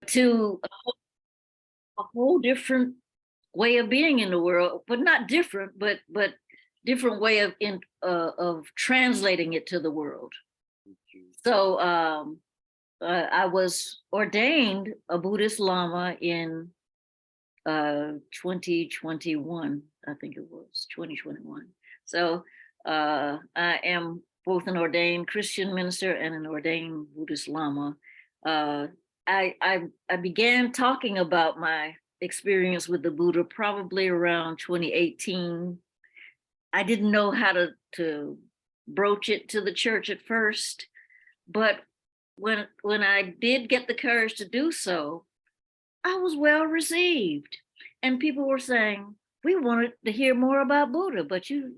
to a whole different way of being in the world, but not different, but different way of translating it to the world. So I was ordained a Buddhist Lama in 2021, I think it was 2021. So I am both an ordained Christian minister and an ordained Buddhist Lama. I began talking about my experience with the Buddha probably around 2018. I didn't know how to broach it to the church at first, but when I did get the courage to do so, I was well received, and people were saying, "We wanted to hear more about Buddha, but you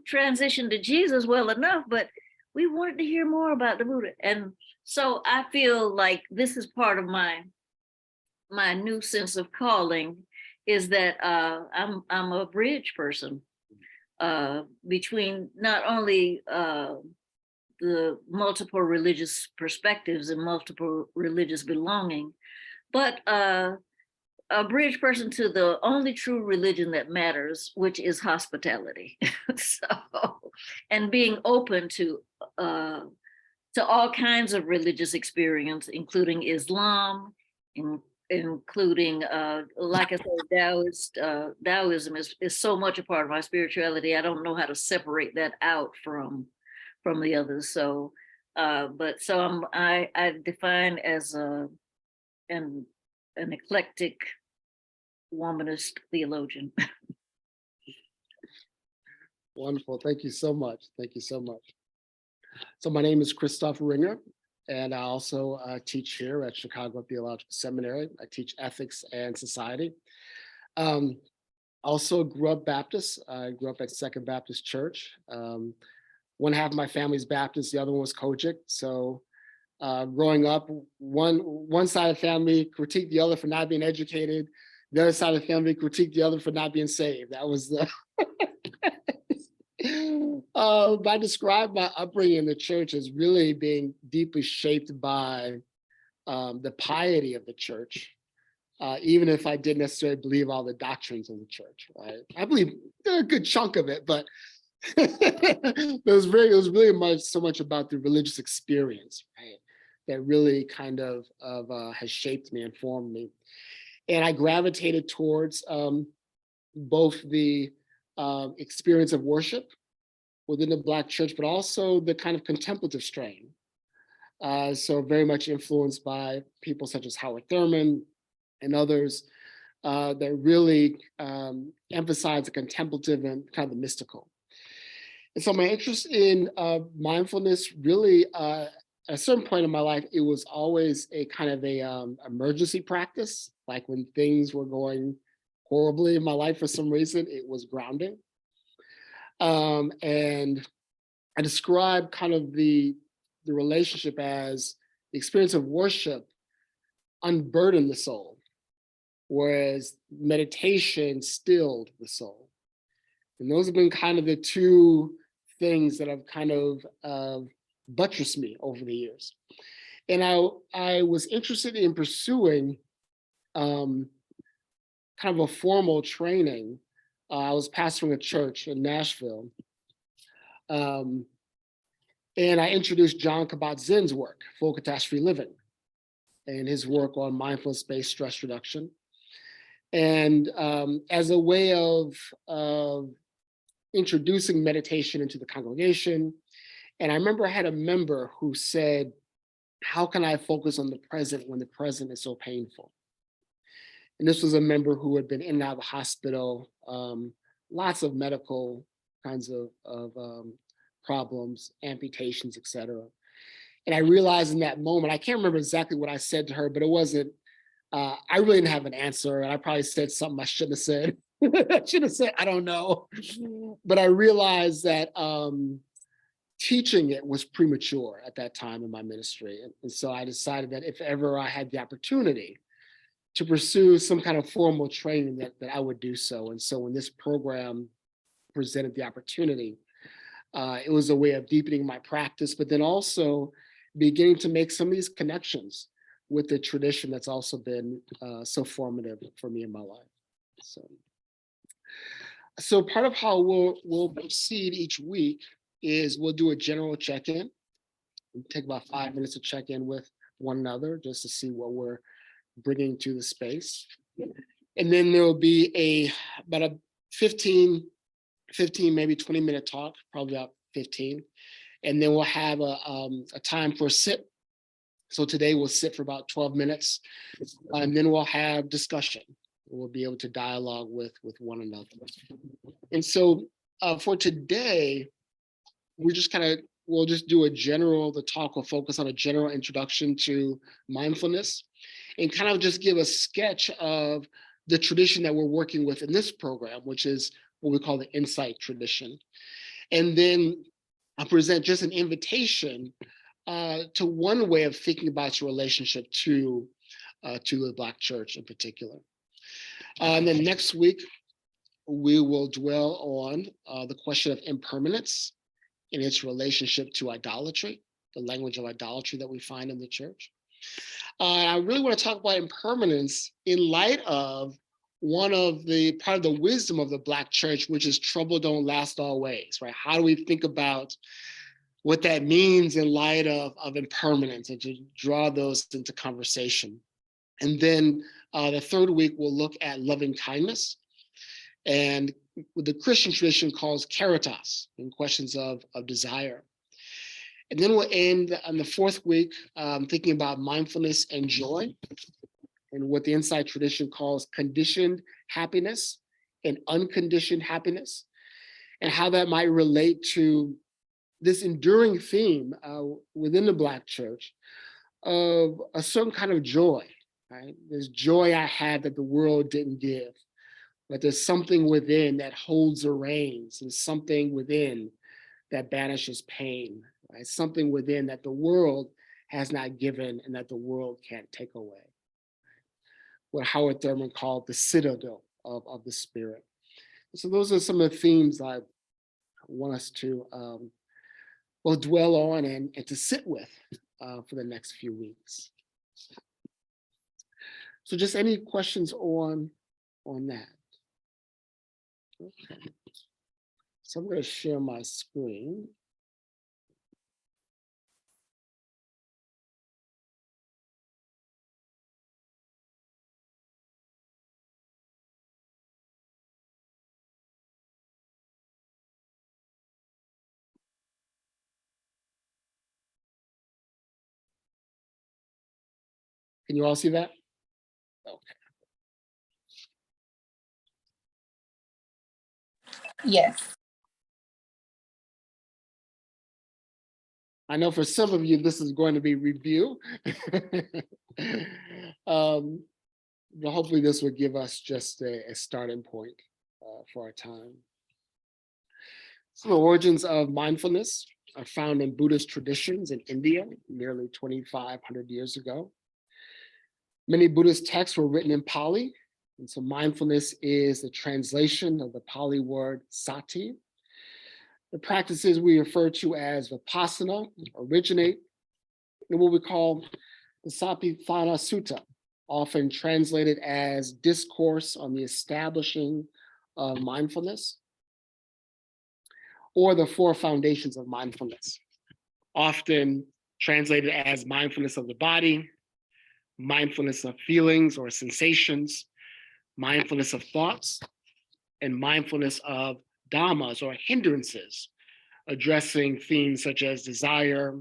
transitioned to Jesus well enough, but we wanted to hear more about the Buddha." And so I feel like this is part of my new sense of calling, is that I'm a bridge person between not only the multiple religious perspectives and multiple religious belonging, but a bridge person to the only true religion that matters, which is hospitality. So, and being open to all kinds of religious experience, including Islam, including, like I said, Taoism is so much a part of my spirituality. I don't know how to separate that out from the others. So, I define as an eclectic womanist theologian. Wonderful. Thank you so much. Thank you so much. So my name is Christophe Ringer, and I also teach here at Chicago Theological Seminary. I teach ethics and society. Also grew up Baptist. I grew up at Second Baptist Church. One half of my family's Baptist, the other one was Kojic. So growing up, one side of the family critiqued the other for not being educated. The other side of the family critiqued the other for not being saved. That was the I describe my upbringing in the church as really being deeply shaped by the piety of the church, even if I didn't necessarily believe all the doctrines of the church. Right? I believe a good chunk of it, but it was really much so much about the religious experience, right? That really kind of has shaped me and formed me. And I gravitated towards both the experience of worship within the Black church, but also the kind of contemplative strain. So very much influenced by people such as Howard Thurman and others that really emphasize the contemplative and kind of the mystical. And so my interest in mindfulness really, at a certain point in my life, it was always a kind of a emergency practice. Like when things were going horribly in my life for some reason, it was grounding. And I describe kind of the relationship as the experience of worship unburdened the soul, whereas meditation stilled the soul. And those have been kind of the two things that have kind of buttressed me over the years. And I was interested in pursuing kind of a formal training. I was pastoring a church in Nashville. And I introduced John Kabat-Zinn's work, Full Catastrophe Living, and his work on mindfulness-based stress reduction. And as a way of introducing meditation into the congregation. And I remember I had a member who said, "How can I focus on the present when the present is so painful?" And this was a member who had been in and out of the hospital, lots of medical kinds of problems, amputations, et cetera. And I realized in that moment, I can't remember exactly what I said to her, but it wasn't, I really didn't have an answer. And I probably said something I shouldn't have said. I should have said, I don't know. But I realized that teaching it was premature at that time in my ministry. And so I decided that if ever I had the opportunity to pursue some kind of formal training, that I would do so. And so when this program presented the opportunity, it was a way of deepening my practice, but then also beginning to make some of these connections with the tradition that's also been so formative for me in my life. So part of how we'll proceed each week is we'll do a general check-in. It'll take about 5 minutes to check in with one another just to see what we're bringing to the space. And then there will be about a 15, maybe 20-minute talk, probably about 15. And then we'll have a time for a sit. So today we'll sit for about 12 minutes, and then we'll have discussion. We'll be able to dialogue with one another. And so for today, we'll just do the talk will focus on a general introduction to mindfulness and kind of just give a sketch of the tradition that we're working with in this program, which is what we call the Insight tradition. And then I'll present just an invitation to one way of thinking about your relationship to the Black church in particular. And then next week, we will dwell on the question of impermanence in its relationship to idolatry, the language of idolatry that we find in the church. I really want to talk about impermanence in light of part of the wisdom of the Black church, which is trouble don't last always, right? How do we think about what that means in light of impermanence, and to draw those into conversation. And then the third week, we'll look at loving kindness, and what the Christian tradition calls caritas, in questions of desire. And then we'll end on the fourth week thinking about mindfulness and joy, and what the Insight tradition calls conditioned happiness and unconditioned happiness, and how that might relate to this enduring theme within the Black church of a certain kind of joy, right? There's joy I had that the world didn't give, but there's something within that holds the reins. There's something within that banishes pain, right? Something within that the world has not given and that the world can't take away. What Howard Thurman called the citadel of the spirit. So those are some of the themes I want us to will dwell on and to sit with for the next few weeks. So just any questions on that? Okay. So I'm going to share my screen. Can you all see that? Okay. Yes. I know for some of you, this is going to be review. But hopefully this will give us just a starting point for our time. So the origins of mindfulness are found in Buddhist traditions in India nearly 2,500 years ago. Many Buddhist texts were written in Pali, and so mindfulness is the translation of the Pali word sati. The practices we refer to as vipassana originate in what we call the Satipatthana Sutta, often translated as discourse on the establishing of mindfulness, or the four foundations of mindfulness, often translated as mindfulness of the body, mindfulness of feelings or sensations, mindfulness of thoughts, and mindfulness of dhammas or hindrances, addressing themes such as desire,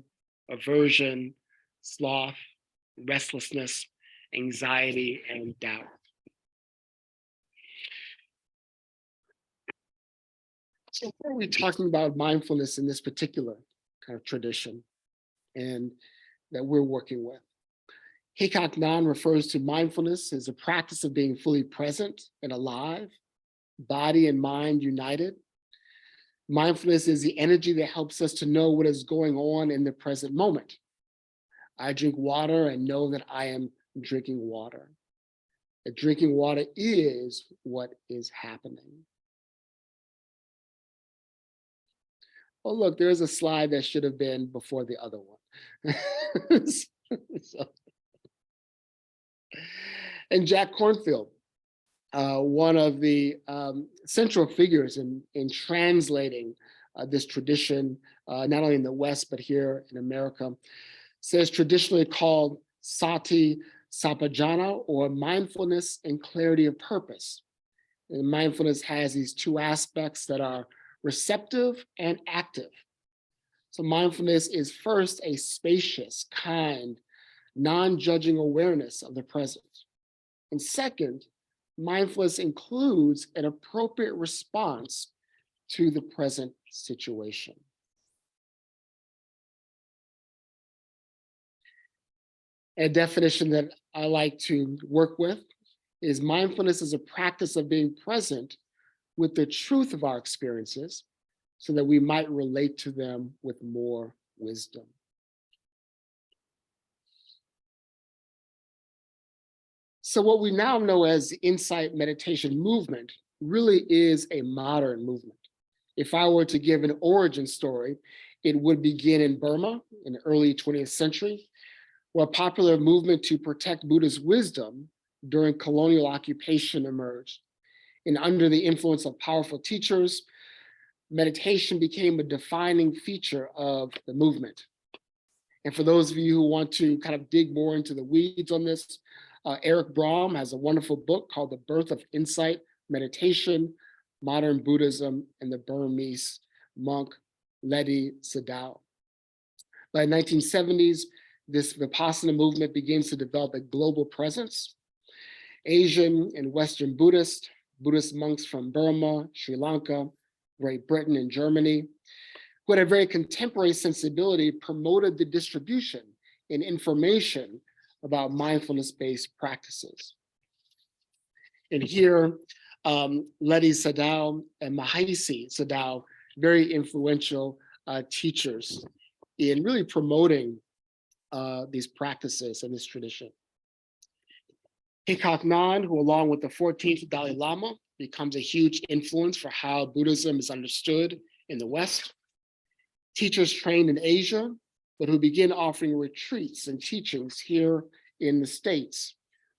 aversion, sloth, restlessness, anxiety, and doubt. So why are we talking about mindfulness in this particular kind of tradition and that we're working with? Hikak Nan refers to mindfulness as a practice of being fully present and alive, body and mind united. Mindfulness is the energy that helps us to know what is going on in the present moment. I drink water and know that I am drinking water. That drinking water is what is happening. Oh, look, there's a slide that should have been before the other one. And Jack Kornfield, one of the central figures in translating this tradition, not only in the West, but here in America, says traditionally called sati sappajana, or mindfulness and clarity of purpose. And mindfulness has these two aspects that are receptive and active. So mindfulness is first a spacious, kind, non-judging awareness of the present. And second, mindfulness includes an appropriate response to the present situation. A definition that I like to work with is mindfulness is a practice of being present with the truth of our experiences so that we might relate to them with more wisdom. So what we now know as the insight meditation movement really is a modern movement. If I were to give an origin story, it would begin in Burma in the early 20th century, where a popular movement to protect Buddha's wisdom during colonial occupation emerged. And under the influence of powerful teachers, meditation became a defining feature of the movement. And for those of you who want to kind of dig more into the weeds on this, Eric Brahm has a wonderful book called The Birth of Insight, Meditation, Modern Buddhism, and the Burmese monk Ledi Sadao. By the 1970s, this Vipassana movement begins to develop a global presence. Asian and Western Buddhist monks from Burma, Sri Lanka, Great Britain, and Germany, who had a very contemporary sensibility, promoted the distribution and information about mindfulness-based practices. And here, Ledi Sadao and Mahasi Sadao, very influential teachers in really promoting these practices and this tradition. Thich Nhat, who along with the 14th Dalai Lama, becomes a huge influence for how Buddhism is understood in the West. Teachers trained in Asia, but who begin offering retreats and teachings here in the States,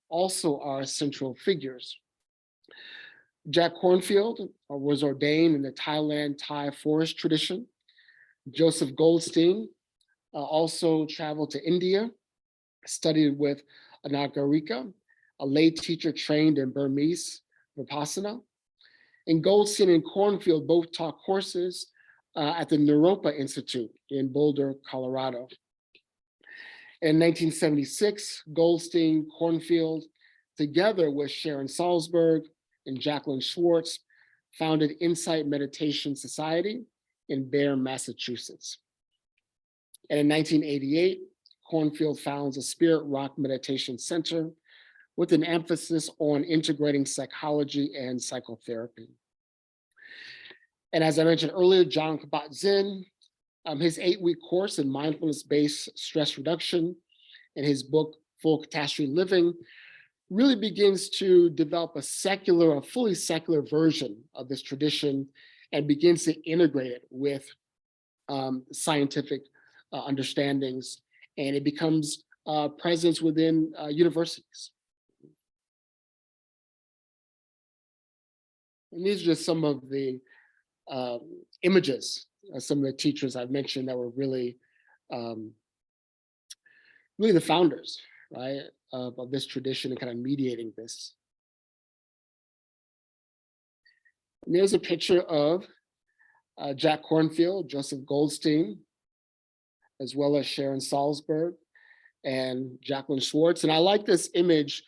also are central figures. Jack Kornfield was ordained in the Thailand Thai forest tradition. Joseph Goldstein also traveled to India, studied with Anagarika, a lay teacher trained in Burmese Vipassana. And Goldstein and Kornfield both taught courses at the Naropa Institute in Boulder, Colorado. In 1976, Goldstein, Kornfield, together with Sharon Salzberg and Jacqueline Schwartz, founded Insight Meditation Society in Bayonne, Massachusetts. And in 1988, Kornfield founds a Spirit Rock Meditation Center with an emphasis on integrating psychology and psychotherapy. And as I mentioned earlier, John Kabat-Zinn, his 8-week course in mindfulness-based stress reduction and his book, Full Catastrophe Living, really begins to develop a fully secular version of this tradition and begins to integrate it with scientific understandings, and it becomes presence within universities. And these are just some of the images of some of the teachers I've mentioned that were really, really the founders, right, of this tradition and kind of mediating this. And there's a picture of Jack Kornfield, Joseph Goldstein, as well as Sharon Salzberg and Jacqueline Schwartz. And I like this image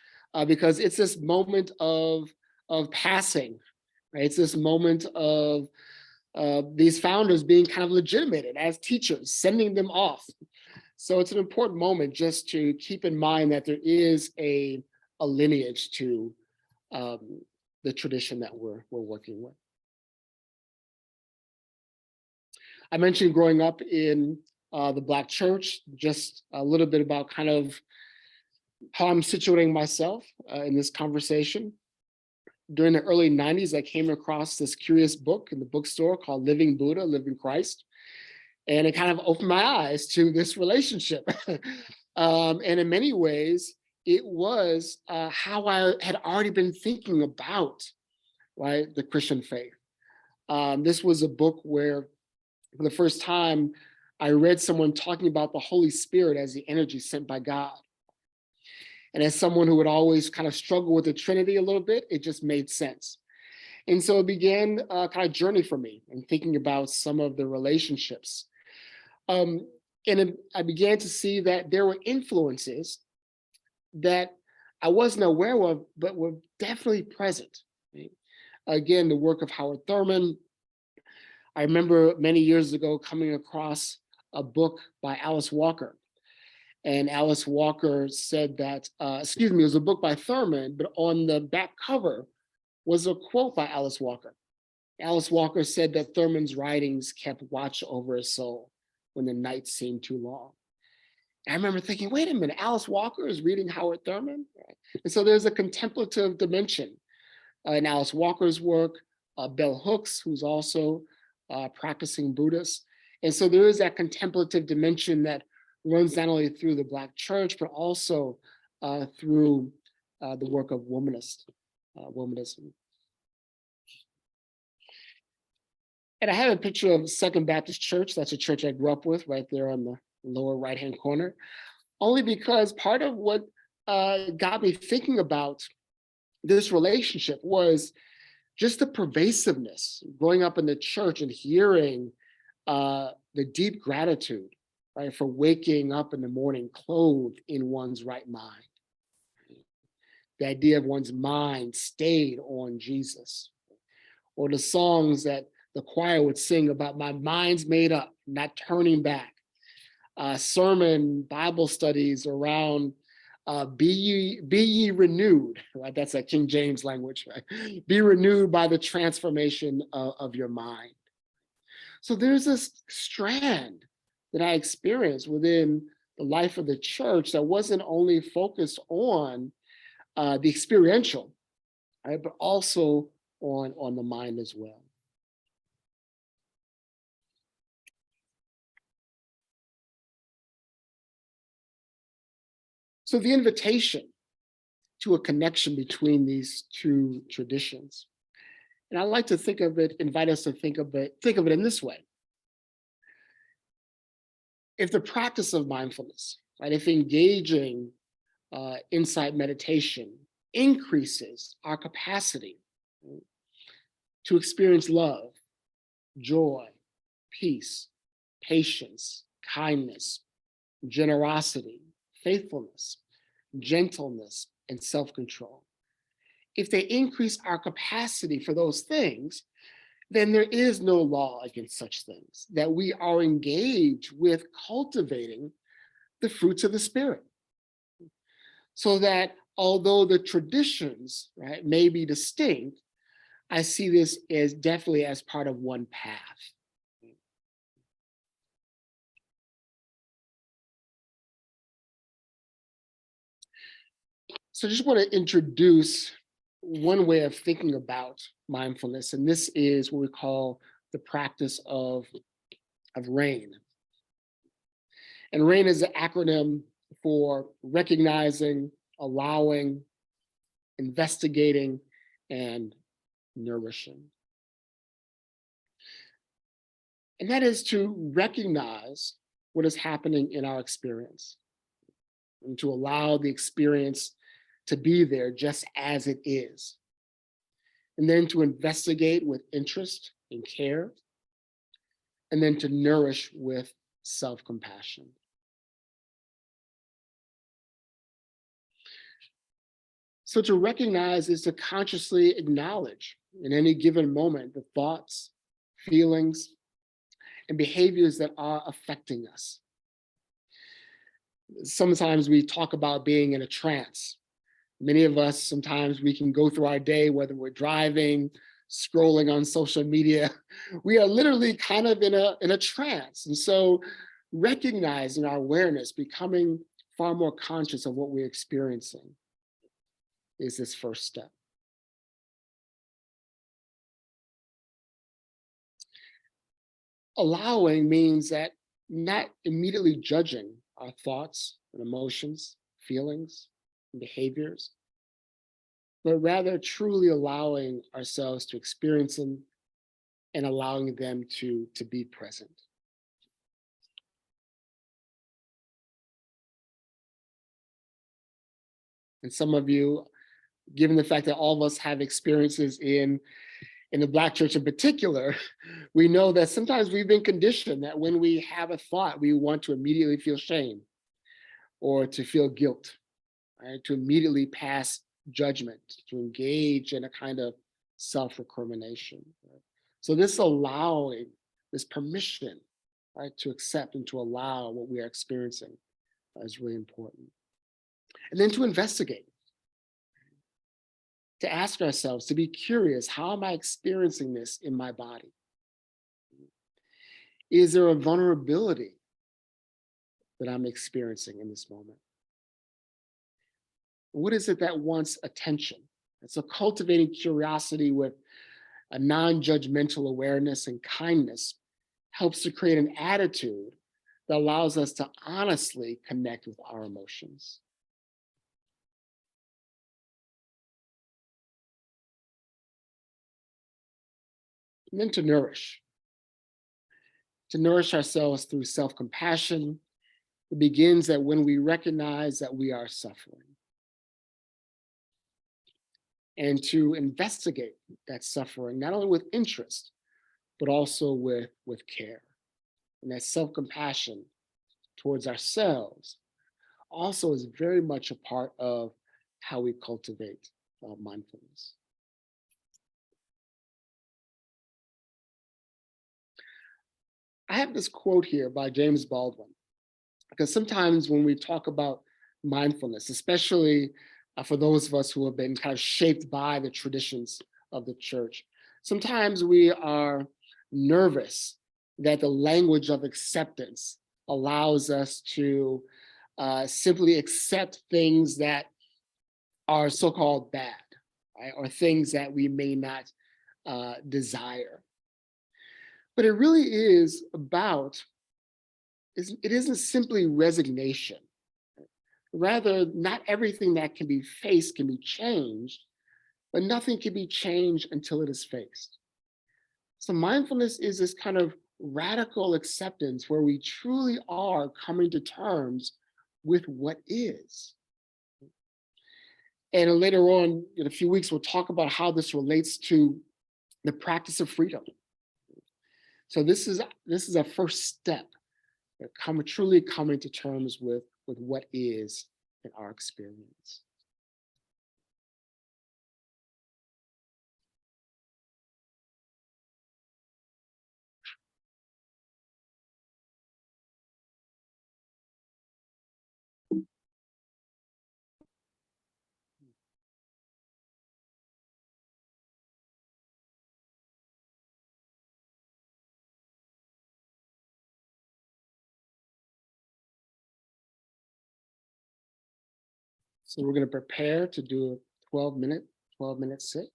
because it's this moment of passing, right? It's this moment of these founders being kind of legitimated as teachers, sending them off. So it's an important moment just to keep in mind that there is a lineage to the tradition that we're working with. I mentioned growing up in the Black church, just a little bit about kind of how I'm situating myself in this conversation. During the early 90s, I came across this curious book in the bookstore called Living Buddha, Living Christ. And it kind of opened my eyes to this relationship. And in many ways, it was how I had already been thinking about, right, the Christian faith. This was a book where, for the first time, I read someone talking about the Holy Spirit as the energy sent by God. And as someone who would always kind of struggle with the Trinity a little bit, it just made sense. And so it began a kind of journey for me and thinking about some of the relationships. Um, I began to see that there were influences that I wasn't aware of, but were definitely present. Right? Again, the work of Howard Thurman. I remember many years ago coming across a book by Alice Walker. And Alice Walker said that, it was a book by Thurman, but on the back cover was a quote by Alice Walker. Alice Walker said that Thurman's writings kept watch over his soul when the night seemed too long. And I remember thinking, wait a minute, Alice Walker is reading Howard Thurman? And so there's a contemplative dimension in Alice Walker's work, Bell Hooks, who's also practicing Buddhist. And so there is that contemplative dimension that runs not only through the Black church, but also through the work of womanism. And I have a picture of Second Baptist Church. That's a church I grew up with right there on the lower right-hand corner, only because part of what got me thinking about this relationship was just the pervasiveness, growing up in the church and hearing the deep gratitude, right, for waking up in the morning clothed in one's right mind. The idea of one's mind stayed on Jesus, or the songs that the choir would sing about my mind's made up, not turning back. Sermon Bible studies around be ye renewed, right? That's that King James language, right? Be renewed by the transformation of your mind. So there's this strand that I experienced within the life of the church that wasn't only focused on the experiential, right, but also on the mind as well. So the invitation to a connection between these two traditions, and I like to think of it, invite us to think of it in this way. If the practice of mindfulness, right, if engaging insight meditation increases our capacity, right, to experience love, joy, peace, patience, kindness, generosity, faithfulness, gentleness, and self-control. If they increase our capacity for those things, then there is no law against such things, that we are engaged with cultivating the fruits of the Spirit. So that although the traditions, right, may be distinct, I see this as definitely as part of one path. So I just want to introduce one way of thinking about mindfulness, and this is what we call the practice of RAIN. And RAIN is an acronym for recognizing, allowing, investigating, and nourishing. And that is to recognize what is happening in our experience and to allow the experience to be there just as it is. And then to investigate with interest and care, and then to nourish with self-compassion. So to recognize is to consciously acknowledge in any given moment the thoughts, feelings, and behaviors that are affecting us. Sometimes we talk about being in a trance. Many of us, sometimes we can go through our day, whether we're driving, scrolling on social media, we are literally kind of in a trance. And so recognizing our awareness, becoming far more conscious of what we're experiencing is this first step. Allowing means that not immediately judging our thoughts and emotions, feelings, and behaviors, but rather truly allowing ourselves to experience them and allowing them to be present. And some of you, given the fact that all of us have experiences in the Black church in particular, we know that sometimes we've been conditioned that when we have a thought, we want to immediately feel shame or to feel guilt, right? To immediately pass judgment, to engage in a kind of self-recrimination. Right? So this allowing, this permission, right, to accept and to allow what we are experiencing is really important. And then to investigate, to ask ourselves, to be curious, how am I experiencing this in my body? Is there a vulnerability that I'm experiencing in this moment? What is it that wants attention? And so cultivating curiosity with a non-judgmental awareness and kindness helps to create an attitude that allows us to honestly connect with our emotions. And then to nourish ourselves through self-compassion. It begins that when we recognize that we are suffering, and to investigate that suffering, not only with interest, but also with care. And that self-compassion towards ourselves also is very much a part of how we cultivate mindfulness. I have this quote here by James Baldwin, because sometimes when we talk about mindfulness, especially for those of us who have been kind of shaped by the traditions of the church, sometimes we are nervous that the language of acceptance allows us to simply accept things that are so-called bad, right? Or things that we may not desire. But it really is about, it isn't simply resignation. Rather, not everything that can be faced can be changed, but nothing can be changed until it is faced. So mindfulness is this kind of radical acceptance where we truly are coming to terms with what is. And later on, in a few weeks, we'll talk about how this relates to the practice of freedom. So this is a first step, truly coming to terms with what is in our experience. So we're going to prepare to do a 12 minute sit.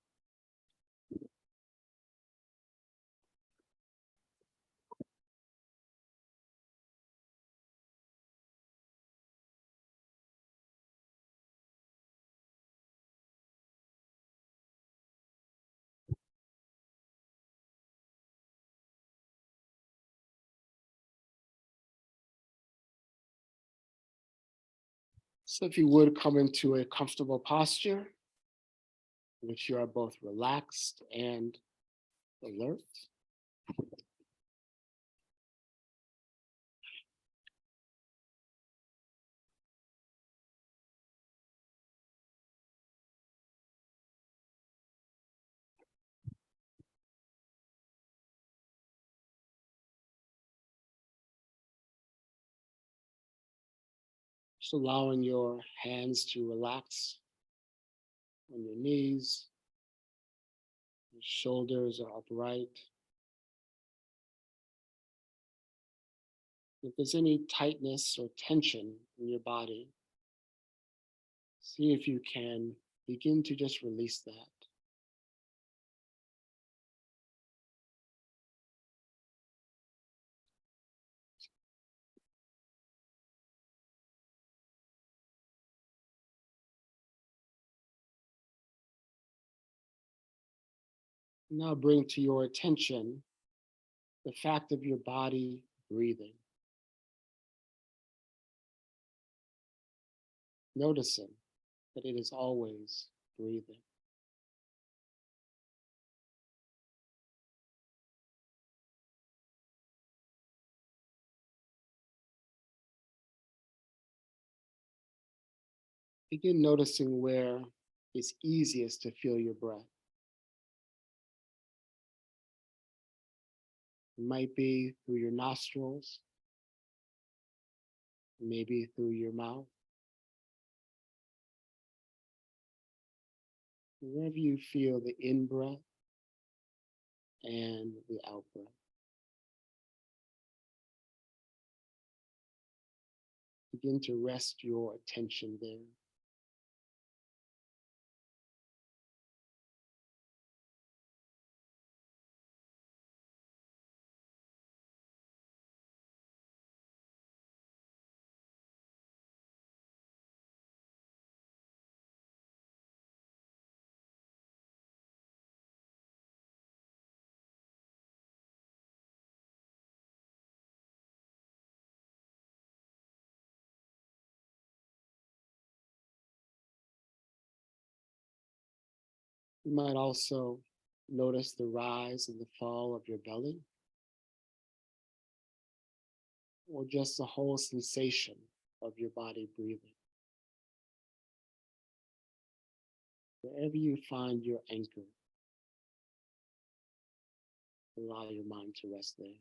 So if you would come into a comfortable posture, in which you are both relaxed and alert. Just allowing your hands to relax on your knees, your shoulders are upright. If there's any tightness or tension in your body, see if you can begin to just release that. Now bring to your attention the fact of your body breathing, noticing that it is always breathing. Begin noticing where it's easiest to feel your breath. It might be through your nostrils, maybe through your mouth. Wherever you feel the in breath and the out breath. Begin to rest your attention there. You might also notice the rise and the fall of your belly, or just the whole sensation of your body breathing. Wherever you find your anchor, allow your mind to rest there.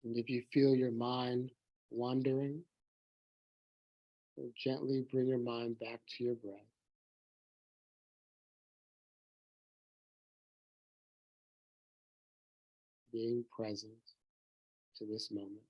And if you feel your mind wandering, gently bring your mind back to your breath. Being present to this moment.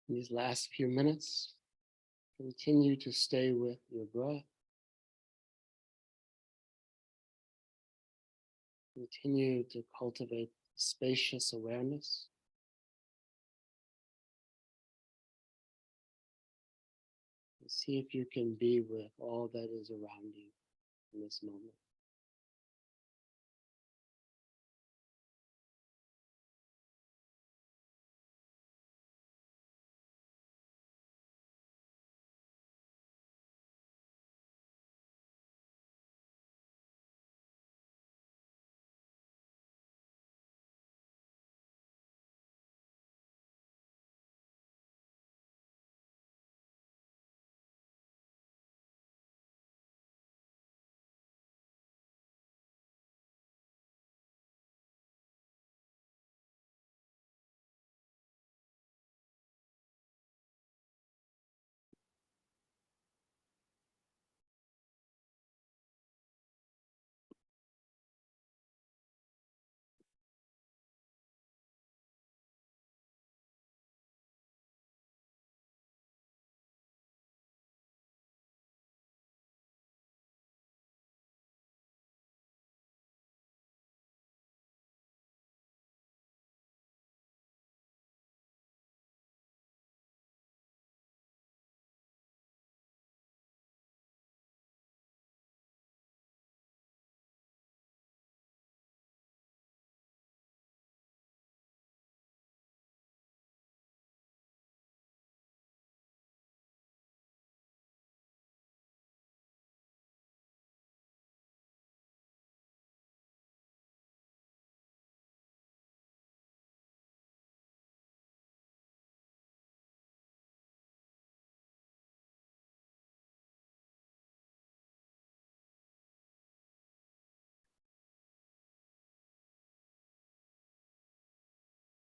In these last few minutes, continue to stay with your breath. Continue to cultivate spacious awareness. And see if you can be with all that is around you in this moment.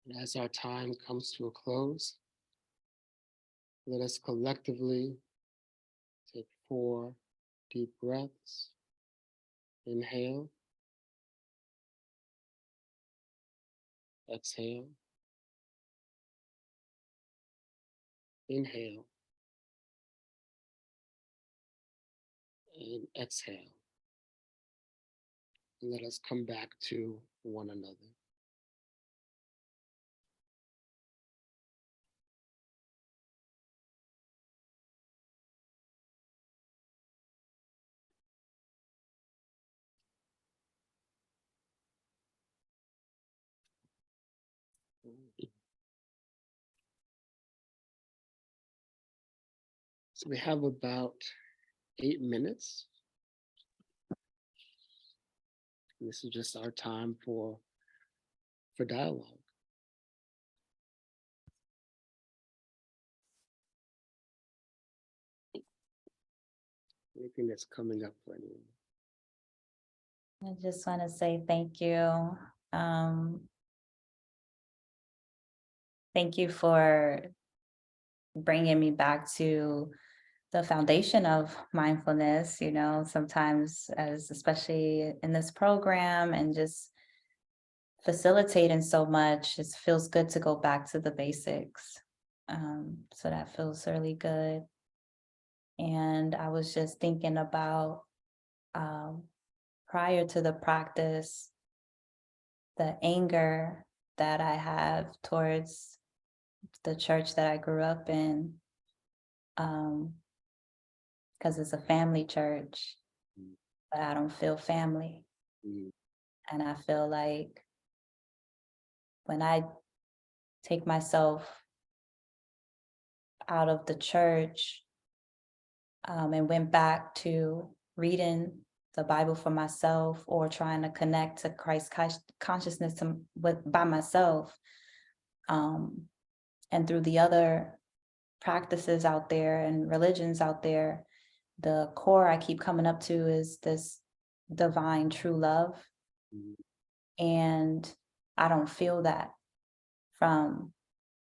And as our time comes to a close, let us collectively take 4 deep breaths. Inhale, exhale, inhale, and exhale. And let us come back to one another. So we have about 8 minutes. And this is just our time for dialogue. Anything that's coming up for anyone? I just want to say thank you. Thank you for bringing me back to the foundation of mindfulness, sometimes especially in this program and just facilitating so much, it feels good to go back to the basics. So that feels really good. And I was just thinking about prior to the practice, the anger that I have towards the church that I grew up in, because it's a family church, but I don't feel family. And I feel like when I take myself out of the church and went back to reading the Bible for myself or trying to connect to Christ consciousness by myself, and through the other practices out there and religions out there, the core I keep coming up to is this divine true love. And I don't feel that from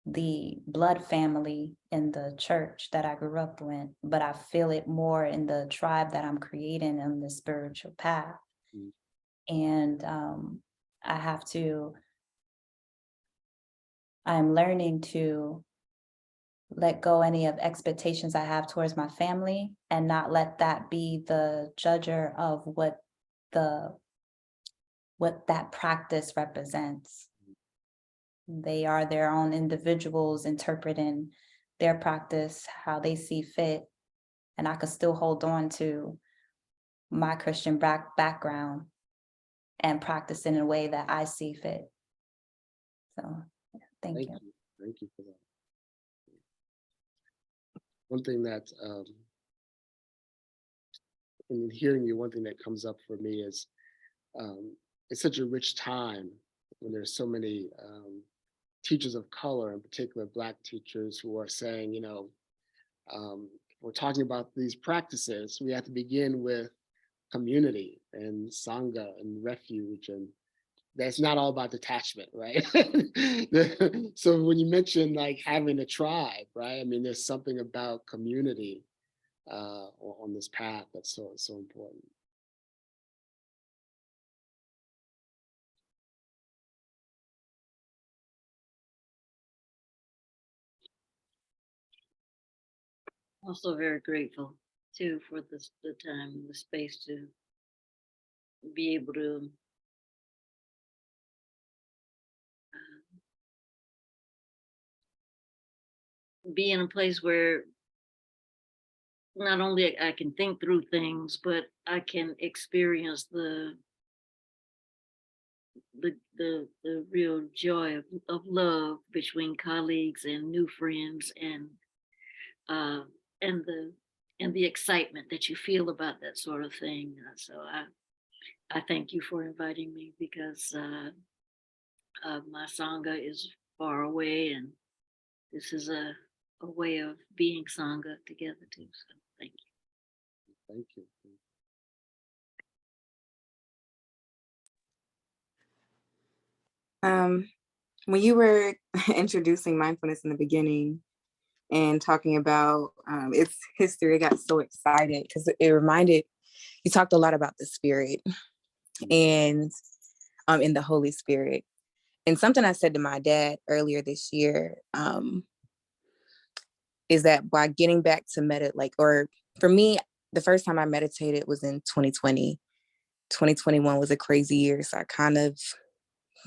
the blood family in the church that I grew up in, but I feel it more in the tribe that I'm creating on the spiritual path. And I'm learning to let go any of expectations I have towards my family and not let that be the judger of what that practice represents. They are their own individuals interpreting their practice how they see fit. And I could still hold on to my Christian background and practice in a way that I see fit. So thank you. Thank you for that. One thing that, in hearing you, one thing that comes up for me is it's such a rich time when there's so many teachers of color, in particular Black teachers, who are saying, we're talking about these practices, we have to begin with community and sangha and refuge, and that's not all about detachment, right? So when you mention like having a tribe, right? I mean, there's something about community on this path that's so important. Also very grateful too for the time and the space to be able to be in a place where not only I can think through things, but I can experience the real joy of love between colleagues and new friends, uh, and the excitement that you feel about that sort of thing. So I thank you for inviting me, because my sangha is far away, and this is a way of being sangha together too. So thank you. Thank you. when you were introducing mindfulness in the beginning and talking about its history, I got so excited because it reminded, you talked a lot about the spirit and in the Holy Spirit. And something I said to my dad earlier this year is that by getting back to meditate, or for me, the first time I meditated was in 2020. 2021 was a crazy year. So I kind of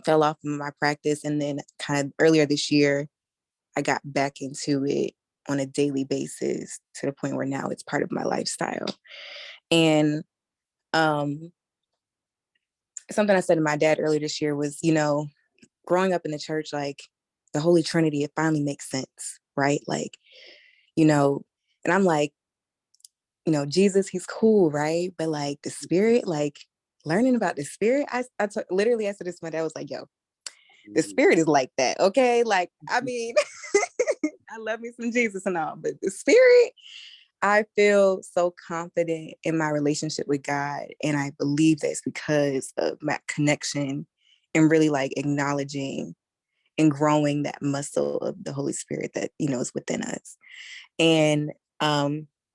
fell off of my practice. And then kind of earlier this year, I got back into it on a daily basis to the point where now it's part of my lifestyle. And something I said to my dad earlier this year was, growing up in the church, like the Holy Trinity, it finally makes sense, right? Like, and I'm like, Jesus, he's cool, right? But like the spirit, like learning about the spirit, literally I said this to my dad, was like, yo, the spirit is like that, okay? Like, I mean, I love me some Jesus and all, but the spirit, I feel so confident in my relationship with God. And I believe that's because of my connection and really like acknowledging and growing that muscle of the Holy Spirit that, is within us. And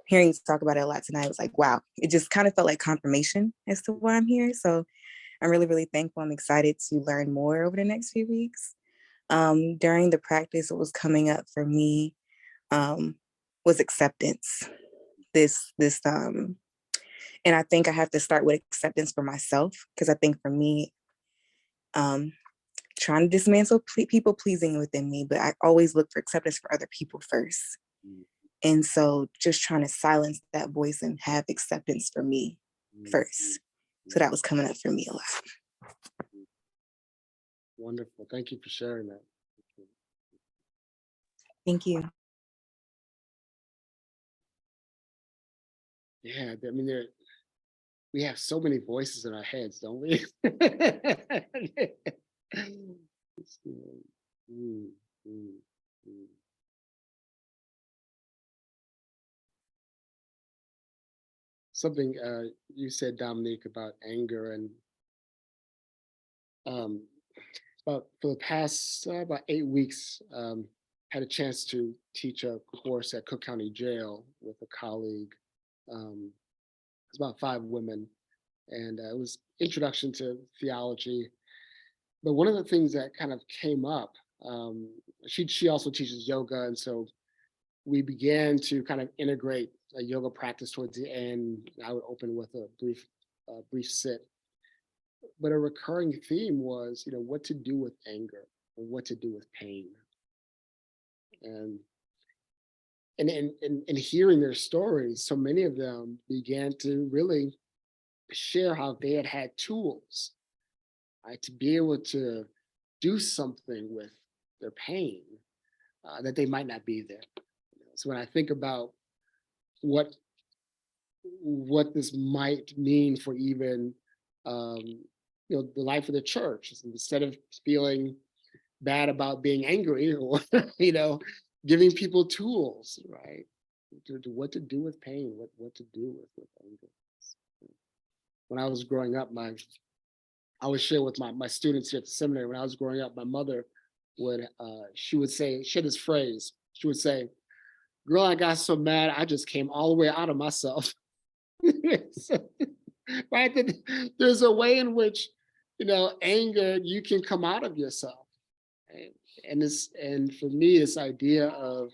hearing you talk about it a lot tonight was like, wow, it just kind of felt like confirmation as to why I'm here. So I'm really, really thankful. I'm excited to learn more over the next few weeks. During the practice, what was coming up for me was acceptance. And I think I have to start with acceptance for myself, because I think for me, trying to dismantle people pleasing within me, but I always look for acceptance for other people first. And so just trying to silence that voice and have acceptance for me first. So that was coming up for me a lot. Wonderful. Thank you for sharing that. Thank you. Yeah, I mean, we have so many voices in our heads, don't we? Mm, mm, mm. Something you said, Dominique, about anger, and for the past about 8 weeks, had a chance to teach a course at Cook County Jail with a colleague. It's about 5 women, and it was introduction to theology. But one of the things that kind of came up, she also teaches yoga, and so we began to kind of integrate a yoga practice towards the end. I would open with a brief sit. But a recurring theme was, what to do with anger and what to do with pain. And in hearing their stories, so many of them began to really share how they had tools, right, to be able to do something with their pain that they might not be there. So when I think about what this might mean for even the life of the church, instead of feeling bad about being angry, or giving people tools, right, to what to do with pain, what to do with anger. When I was growing up, I always share with my students here at the seminary, when I was growing up, my mother she would say, she had this phrase, she would say, "Girl, I got so mad, I just came all the way out of myself." So, right? There's a way in which, anger, you can come out of yourself. Right? And for me, this idea of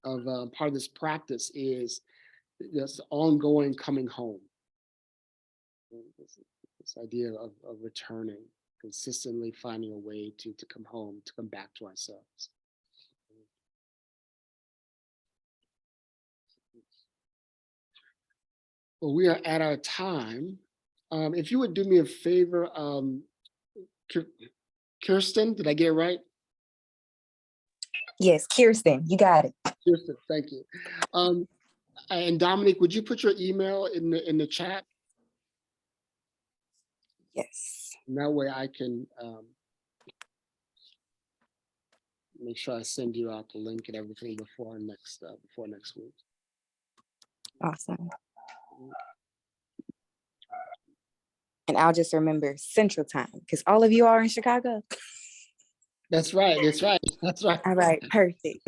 part of this practice is this ongoing coming home. This idea of returning, consistently finding a way to come home, to come back to ourselves. Well, we are at our time. If you would do me a favor, Kirsten, did I get it right? Yes, Kirsten, you got it. Kirsten, thank you. And Dominique, would you put your email in the chat? Yes. And that way I can make sure I send you out the link and everything before next week. Awesome. And I'll just remember Central Time, because all of you are in Chicago. That's right. That's right. That's right. All right, perfect.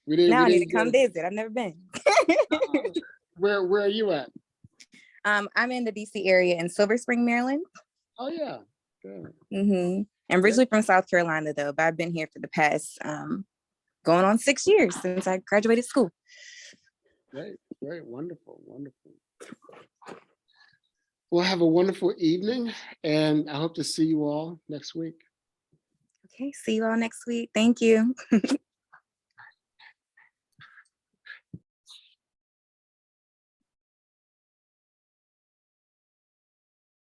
We didn't. Now I We need to didn't come get. visit. I've never been. Where are you at? I'm in the DC area in Silver Spring, Maryland. Oh yeah. Good. I'm originally from South Carolina though, but I've been here for the past going on 6 years since I graduated school. Great. Great. Wonderful. Wonderful. Well, have a wonderful evening, and I hope to see you all next week. Okay, see you all next week. Thank you.